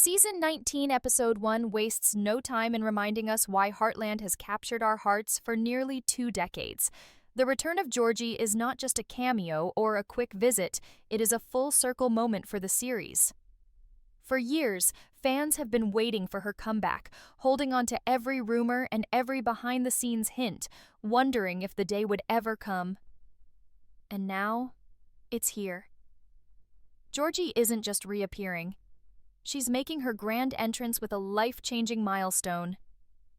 Season 19, Episode 1 wastes no time in reminding us why Heartland has captured our hearts for nearly 2 decades. The return of Georgie is not just a cameo or a quick visit, it is a full-circle moment for the series. For years, fans have been waiting for her comeback, holding on to every rumor and every behind-the-scenes hint, wondering if the day would ever come. And now, it's here. Georgie isn't just reappearing. She's making her grand entrance with a life-changing milestone: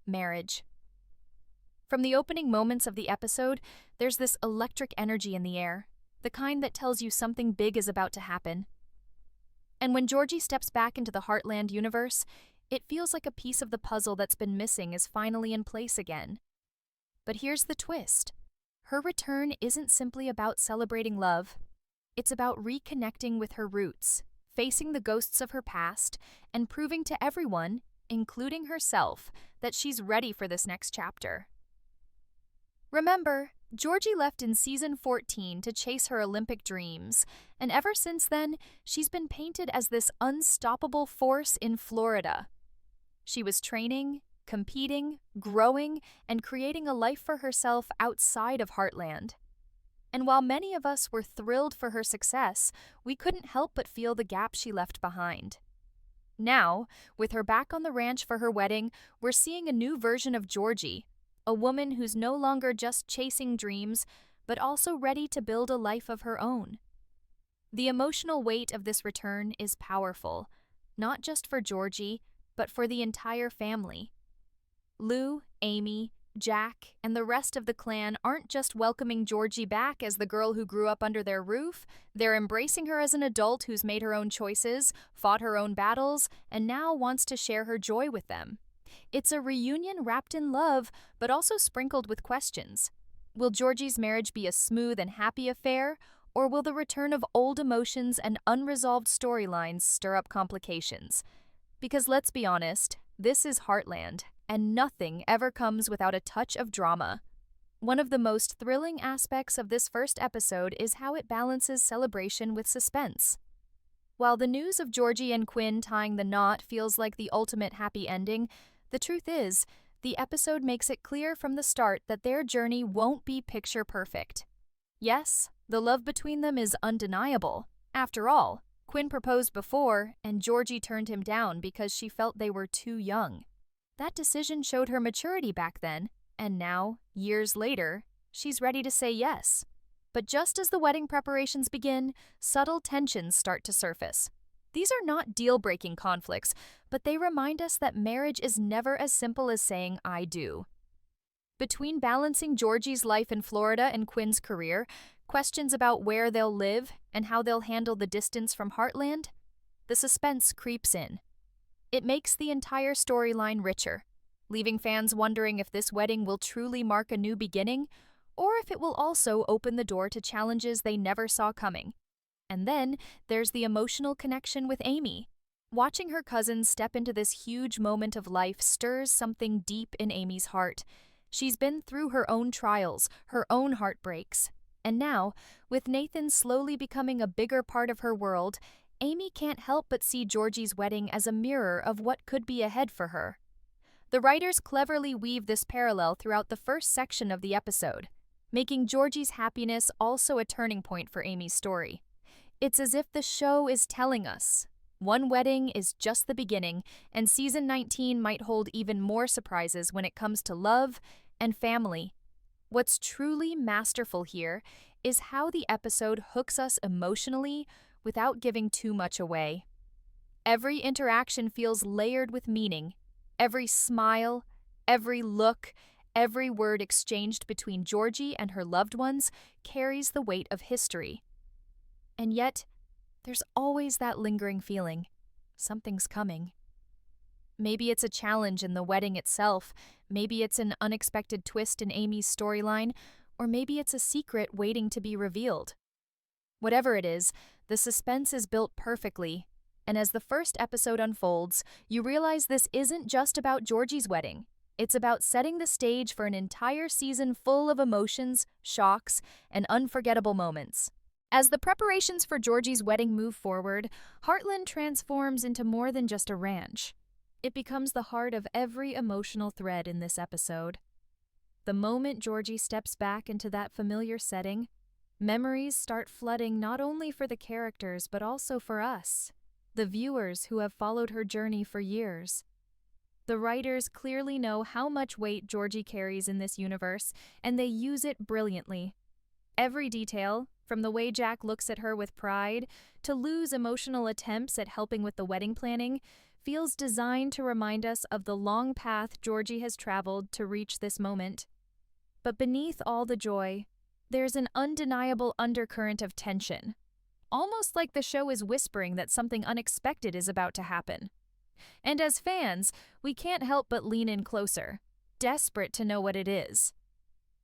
marriage. From the opening moments of the episode, there's this electric energy in the air, the kind that tells you something big is about to happen. And when Georgie steps back into the Heartland universe, it feels like a piece of the puzzle that's been missing is finally in place again. But here's the twist. Her return isn't simply about celebrating love. It's about reconnecting with her roots, facing the ghosts of her past, and proving to everyone, including herself, that she's ready for this next chapter. Remember, Georgie left in Season 14 to chase her Olympic dreams, and ever since then, she's been painted as this unstoppable force in Florida. She was training, competing, growing, and creating a life for herself outside of Heartland. And while many of us were thrilled for her success, we couldn't help but feel the gap she left behind. Now, with her back on the ranch for her wedding, we're seeing a new version of Georgie, a woman who's no longer just chasing dreams, but also ready to build a life of her own. The emotional weight of this return is powerful, not just for Georgie, but for the entire family. Lou, Amy, Jack, and the rest of the clan aren't just welcoming Georgie back as the girl who grew up under their roof, they're embracing her as an adult who's made her own choices, fought her own battles, and now wants to share her joy with them. It's a reunion wrapped in love, but also sprinkled with questions. Will Georgie's marriage be a smooth and happy affair, or will the return of old emotions and unresolved storylines stir up complications? Because let's be honest, this is Heartland, and nothing ever comes without a touch of drama. One of the most thrilling aspects of this first episode is how it balances celebration with suspense. While the news of Georgie and Quinn tying the knot feels like the ultimate happy ending, the truth is, the episode makes it clear from the start that their journey won't be picture perfect. Yes, the love between them is undeniable. After all, Quinn proposed before, and Georgie turned him down because she felt they were too young. That decision showed her maturity back then, and now, years later, she's ready to say yes. But just as the wedding preparations begin, subtle tensions start to surface. These are not deal-breaking conflicts, but they remind us that marriage is never as simple as saying, "I do." Between balancing Georgie's life in Florida and Quinn's career, questions about where they'll live and how they'll handle the distance from Heartland, the suspense creeps in. It makes the entire storyline richer, leaving fans wondering if this wedding will truly mark a new beginning, or if it will also open the door to challenges they never saw coming. And then, there's the emotional connection with Amy. Watching her cousin step into this huge moment of life stirs something deep in Amy's heart. She's been through her own trials, her own heartbreaks. And now, with Nathan slowly becoming a bigger part of her world, Amy can't help but see Georgie's wedding as a mirror of what could be ahead for her. The writers cleverly weave this parallel throughout the first section of the episode, making Georgie's happiness also a turning point for Amy's story. It's as if the show is telling us, one wedding is just the beginning, and Season 19 might hold even more surprises when it comes to love and family. What's truly masterful here is how the episode hooks us emotionally without giving too much away. Every interaction feels layered with meaning. Every smile, every look, every word exchanged between Georgie and her loved ones carries the weight of history. And yet, there's always that lingering feeling. Something's coming. Maybe it's a challenge in the wedding itself, maybe it's an unexpected twist in Amy's storyline, or maybe it's a secret waiting to be revealed. Whatever it is, the suspense is built perfectly, and as the first episode unfolds, you realize this isn't just about Georgie's wedding. It's about setting the stage for an entire season full of emotions, shocks, and unforgettable moments. As the preparations for Georgie's wedding move forward, Heartland transforms into more than just a ranch. It becomes the heart of every emotional thread in this episode. The moment Georgie steps back into that familiar setting, memories start flooding not only for the characters but also for us, the viewers who have followed her journey for years. The writers clearly know how much weight Georgie carries in this universe, and they use it brilliantly. Every detail, from the way Jack looks at her with pride to Lou's emotional attempts at helping with the wedding planning, feels designed to remind us of the long path Georgie has traveled to reach this moment. But beneath all the joy, there's an undeniable undercurrent of tension, almost like the show is whispering that something unexpected is about to happen. And as fans, we can't help but lean in closer, desperate to know what it is.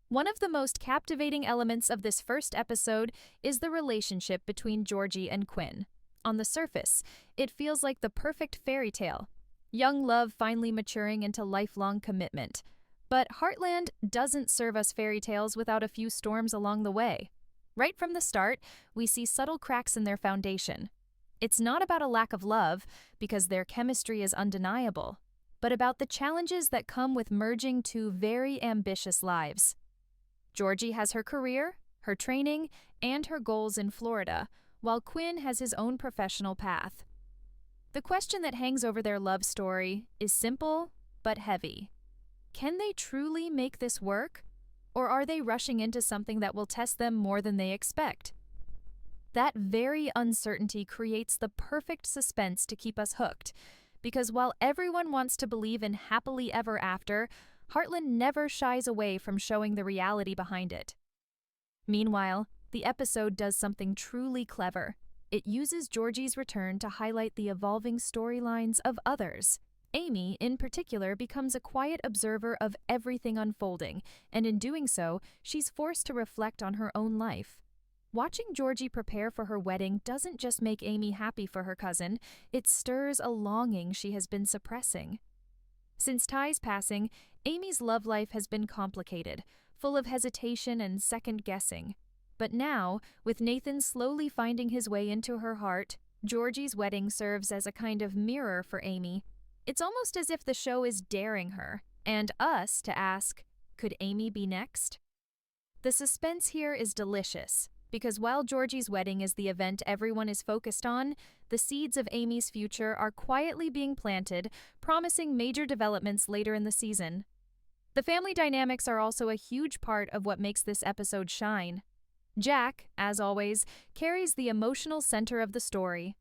One of the most captivating elements of this first episode is the relationship between Georgie and Quinn. On the surface, it feels like the perfect fairy tale, young love finally maturing into lifelong commitment. But Heartland doesn't serve us fairy tales without a few storms along the way. Right from the start, we see subtle cracks in their foundation. It's not about a lack of love, because their chemistry is undeniable, but about the challenges that come with merging two very ambitious lives. Georgie has her career, her training, and her goals in Florida, while Quinn has his own professional path. The question that hangs over their love story is simple but heavy. Can they truly make this work? Or are they rushing into something that will test them more than they expect? That very uncertainty creates the perfect suspense to keep us hooked, because while everyone wants to believe in happily ever after, Heartland never shies away from showing the reality behind it. Meanwhile, the episode does something truly clever. It uses Georgie's return to highlight the evolving storylines of others. Amy, in particular, becomes a quiet observer of everything unfolding, and in doing so, she's forced to reflect on her own life. Watching Georgie prepare for her wedding doesn't just make Amy happy for her cousin, it stirs a longing she has been suppressing. Since Ty's passing, Amy's love life has been complicated, full of hesitation and second-guessing. But now, with Nathan slowly finding his way into her heart, Georgie's wedding serves as a kind of mirror for Amy. It's almost as if the show is daring her, and us, to ask, could Amy be next? The suspense here is delicious, because while Georgie's wedding is the event everyone is focused on, the seeds of Amy's future are quietly being planted, promising major developments later in the season. The family dynamics are also a huge part of what makes this episode shine. Jack, as always, carries the emotional center of the story.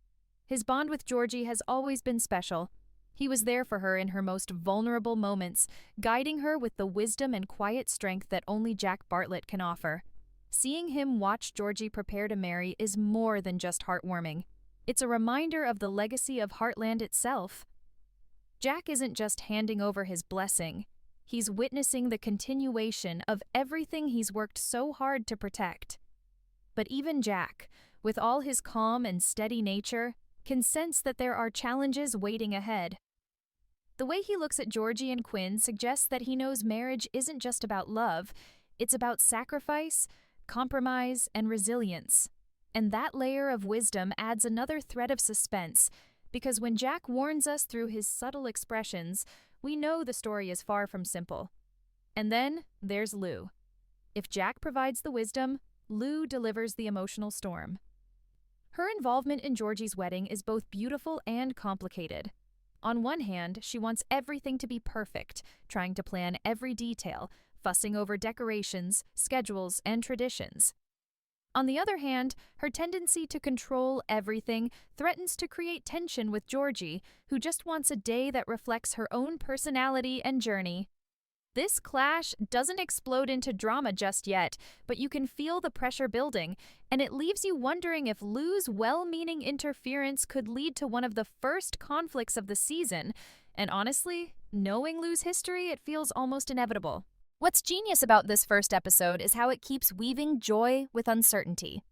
His bond with Georgie has always been special. He was there for her in her most vulnerable moments, guiding her with the wisdom and quiet strength that only Jack Bartlett can offer. Seeing him watch Georgie prepare to marry is more than just heartwarming. It's a reminder of the legacy of Heartland itself. Jack isn't just handing over his blessing. He's witnessing the continuation of everything he's worked so hard to protect. But even Jack, with all his calm and steady nature, can sense that there are challenges waiting ahead. The way he looks at Georgie and Quinn suggests that he knows marriage isn't just about love, it's about sacrifice, compromise, and resilience. And that layer of wisdom adds another thread of suspense, because when Jack warns us through his subtle expressions, we know the story is far from simple. And then there's Lou. If Jack provides the wisdom, Lou delivers the emotional storm. Her involvement in Georgie's wedding is both beautiful and complicated. On one hand, she wants everything to be perfect, trying to plan every detail, fussing over decorations, schedules, and traditions. On the other hand, her tendency to control everything threatens to create tension with Georgie, who just wants a day that reflects her own personality and journey. This clash doesn't explode into drama just yet, but you can feel the pressure building, and it leaves you wondering if Lou's well-meaning interference could lead to one of the first conflicts of the season. And honestly, knowing Lou's history, it feels almost inevitable. What's genius about this first episode is how it keeps weaving joy with uncertainty.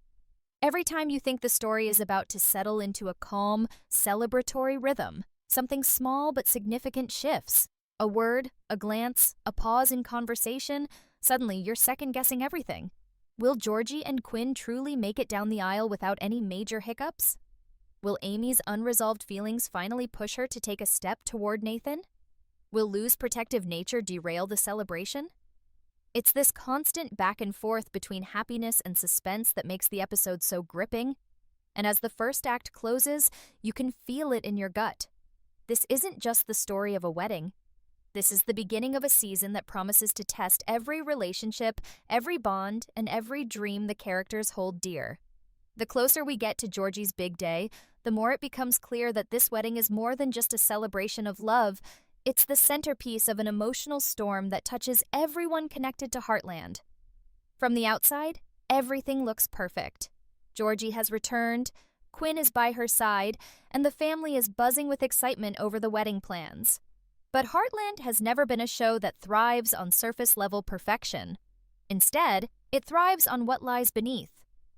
Every time you think the story is about to settle into a calm, celebratory rhythm, something small but significant shifts. A word, a glance, a pause in conversation, suddenly you're second-guessing everything. Will Georgie and Quinn truly make it down the aisle without any major hiccups? Will Amy's unresolved feelings finally push her to take a step toward Nathan? Will Lou's protective nature derail the celebration? It's this constant back and forth between happiness and suspense that makes the episode so gripping. And as the first act closes, you can feel it in your gut. This isn't just the story of a wedding. This is the beginning of a season that promises to test every relationship, every bond, and every dream the characters hold dear. The closer we get to Georgie's big day, the more it becomes clear that this wedding is more than just a celebration of love. It's the centerpiece of an emotional storm that touches everyone connected to Heartland. From the outside, everything looks perfect. Georgie has returned, Quinn is by her side, and the family is buzzing with excitement over the wedding plans. But Heartland has never been a show that thrives on surface-level perfection. Instead, it thrives on what lies beneath.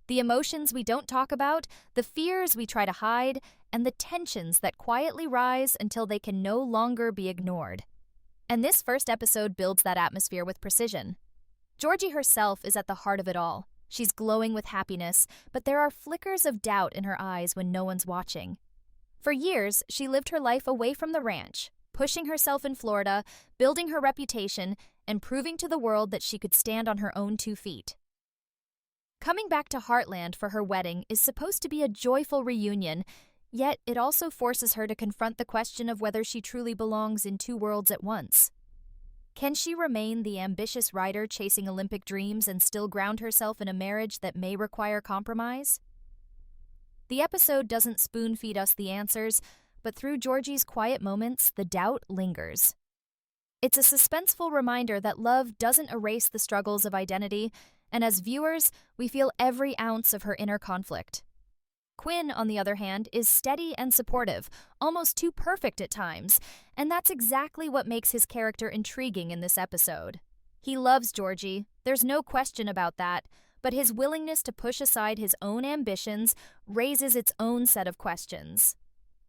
The emotions we don't talk about, the fears we try to hide, and the tensions that quietly rise until they can no longer be ignored. And this first episode builds that atmosphere with precision. Georgie herself is at the heart of it all. She's glowing with happiness, but there are flickers of doubt in her eyes when no one's watching. For years, she lived her life away from the ranch, pushing herself in Florida, building her reputation, and proving to the world that she could stand on her own 2 feet. Coming back to Heartland for her wedding is supposed to be a joyful reunion, yet it also forces her to confront the question of whether she truly belongs in 2 worlds at once. Can she remain the ambitious rider chasing Olympic dreams and still ground herself in a marriage that may require compromise? The episode doesn't spoon-feed us the answers, but through Georgie's quiet moments, the doubt lingers. It's a suspenseful reminder that love doesn't erase the struggles of identity, and as viewers, we feel every ounce of her inner conflict. Quinn, on the other hand, is steady and supportive, almost too perfect at times, and that's exactly what makes his character intriguing in this episode. He loves Georgie, there's no question about that, but his willingness to push aside his own ambitions raises its own set of questions.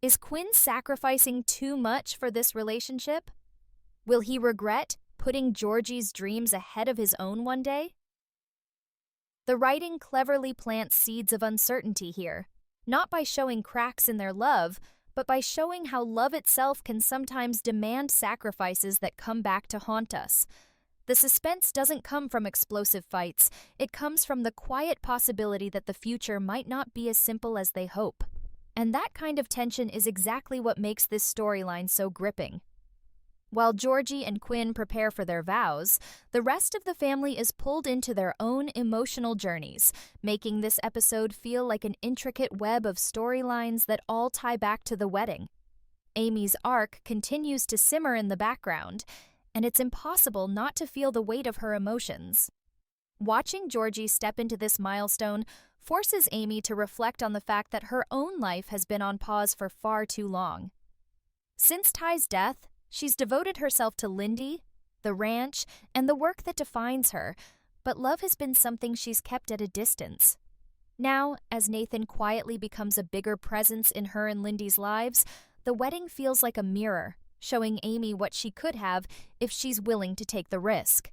Is Quinn sacrificing too much for this relationship? Will he regret putting Georgie's dreams ahead of his own one day? The writing cleverly plants seeds of uncertainty here, not by showing cracks in their love, but by showing how love itself can sometimes demand sacrifices that come back to haunt us. The suspense doesn't come from explosive fights, it comes from the quiet possibility that the future might not be as simple as they hope. And that kind of tension is exactly what makes this storyline so gripping. While Georgie and Quinn prepare for their vows, the rest of the family is pulled into their own emotional journeys, making this episode feel like an intricate web of storylines that all tie back to the wedding. Amy's arc continues to simmer in the background, and it's impossible not to feel the weight of her emotions. Watching Georgie step into this milestone forces Amy to reflect on the fact that her own life has been on pause for far too long. Since Ty's death, she's devoted herself to Lindy, the ranch, and the work that defines her, but love has been something she's kept at a distance. Now, as Nathan quietly becomes a bigger presence in her and Lindy's lives, the wedding feels like a mirror, showing Amy what she could have if she's willing to take the risk.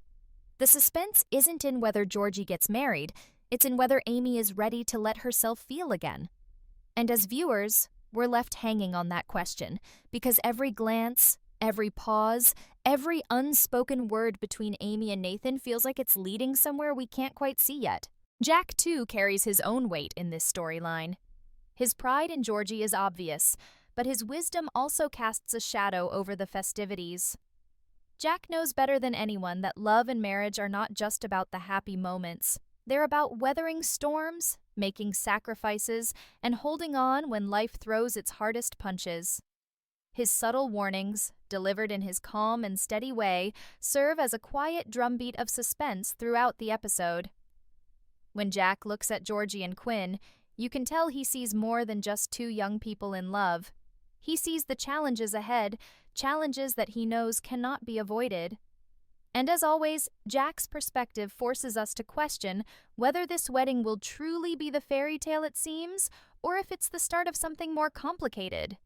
The suspense isn't in whether Georgie gets married, it's in whether Amy is ready to let herself feel again. And as viewers, we're left hanging on that question, because every glance, every pause, every unspoken word between Amy and Nathan feels like it's leading somewhere we can't quite see yet. Jack, too, carries his own weight in this storyline. His pride in Georgie is obvious, but his wisdom also casts a shadow over the festivities. Jack knows better than anyone that love and marriage are not just about the happy moments. They're about weathering storms, making sacrifices, and holding on when life throws its hardest punches. His subtle warnings, delivered in his calm and steady way, serve as a quiet drumbeat of suspense throughout the episode. When Jack looks at Georgie and Quinn, you can tell he sees more than just 2 young people in love. He sees the challenges ahead, challenges that he knows cannot be avoided. And as always, Jack's perspective forces us to question whether this wedding will truly be the fairy tale it seems, or if it's the start of something more complicated.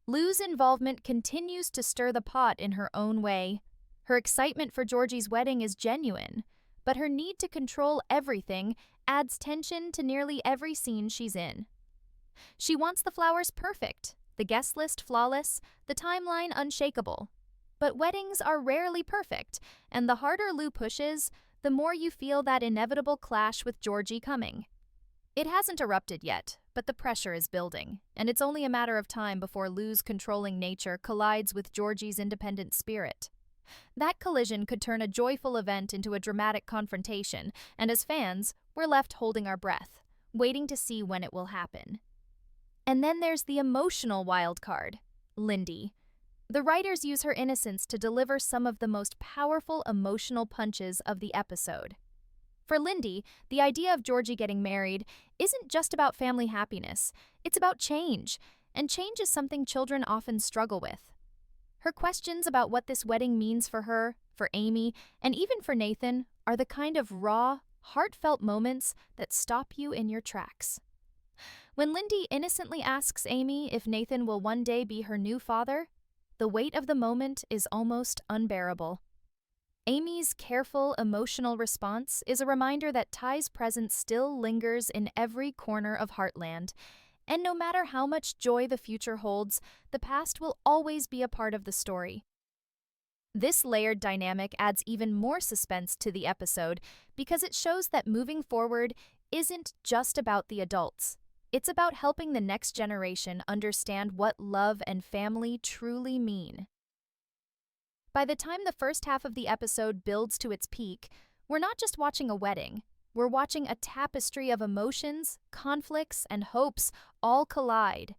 Lou's involvement continues to stir the pot in her own way. Her excitement for Georgie's wedding is genuine, but her need to control everything adds tension to nearly every scene she's in. She wants the flowers perfect, the guest list flawless, the timeline unshakable. But weddings are rarely perfect, and the harder Lou pushes, the more you feel that inevitable clash with Georgie coming. It hasn't erupted yet, but the pressure is building, and it's only a matter of time before Lou's controlling nature collides with Georgie's independent spirit. That collision could turn a joyful event into a dramatic confrontation, and as fans, we're left holding our breath, waiting to see when it will happen. And then there's the emotional wild card, Lindy. The writers use her innocence to deliver some of the most powerful emotional punches of the episode. For Lindy, the idea of Georgie getting married isn't just about family happiness, it's about change, and change is something children often struggle with. Her questions about what this wedding means for her, for Amy, and even for Nathan are the kind of raw, heartfelt moments that stop you in your tracks. When Lindy innocently asks Amy if Nathan will one day be her new father, the weight of the moment is almost unbearable. Amy's careful, emotional response is a reminder that Ty's presence still lingers in every corner of Heartland, and no matter how much joy the future holds, the past will always be a part of the story. This layered dynamic adds even more suspense to the episode because it shows that moving forward isn't just about the adults. It's about helping the next generation understand what love and family truly mean. By the time the first half of the episode builds to its peak, we're not just watching a wedding, we're watching a tapestry of emotions, conflicts, and hopes all collide.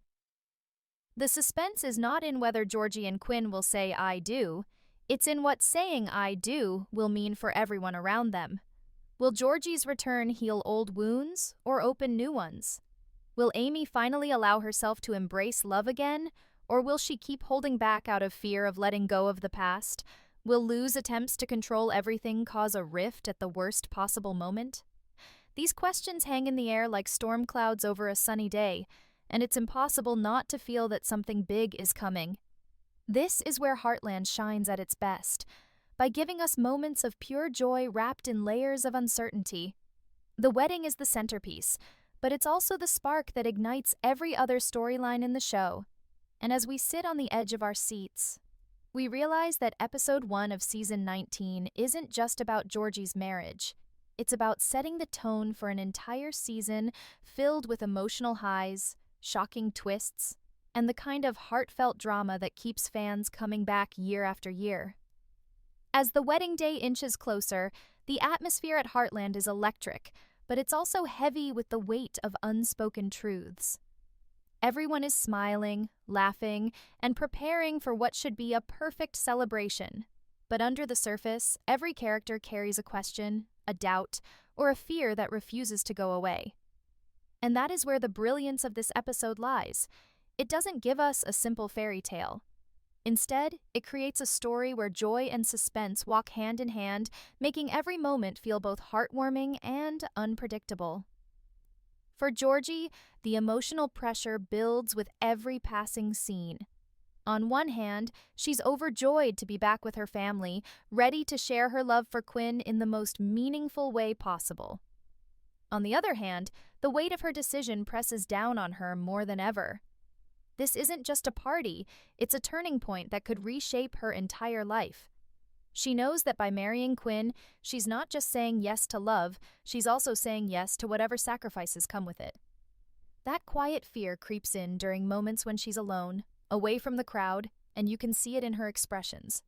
The suspense is not in whether Georgie and Quinn will say "I do," it's in what saying "I do" will mean for everyone around them. Will Georgie's return heal old wounds or open new ones? Will Amy finally allow herself to embrace love again? Or will she keep holding back out of fear of letting go of the past? Will Lou's attempts to control everything cause a rift at the worst possible moment? These questions hang in the air like storm clouds over a sunny day, and it's impossible not to feel that something big is coming. This is where Heartland shines at its best, by giving us moments of pure joy wrapped in layers of uncertainty. The wedding is the centerpiece, but it's also the spark that ignites every other storyline in the show. And as we sit on the edge of our seats, we realize that episode 1 of season 19 isn't just about Georgie's marriage. It's about setting the tone for an entire season filled with emotional highs, shocking twists, and the kind of heartfelt drama that keeps fans coming back year after year. As the wedding day inches closer, the atmosphere at Heartland is electric, but it's also heavy with the weight of unspoken truths. Everyone is smiling, laughing, and preparing for what should be a perfect celebration. But under the surface, every character carries a question, a doubt, or a fear that refuses to go away. And that is where the brilliance of this episode lies. It doesn't give us a simple fairy tale. Instead, it creates a story where joy and suspense walk hand in hand, making every moment feel both heartwarming and unpredictable. For Georgie, the emotional pressure builds with every passing scene. On one hand, she's overjoyed to be back with her family, ready to share her love for Quinn in the most meaningful way possible. On the other hand, the weight of her decision presses down on her more than ever. This isn't just a party, it's a turning point that could reshape her entire life. She knows that by marrying Quinn, she's not just saying yes to love, she's also saying yes to whatever sacrifices come with it. That quiet fear creeps in during moments when she's alone, away from the crowd, and you can see it in her expressions.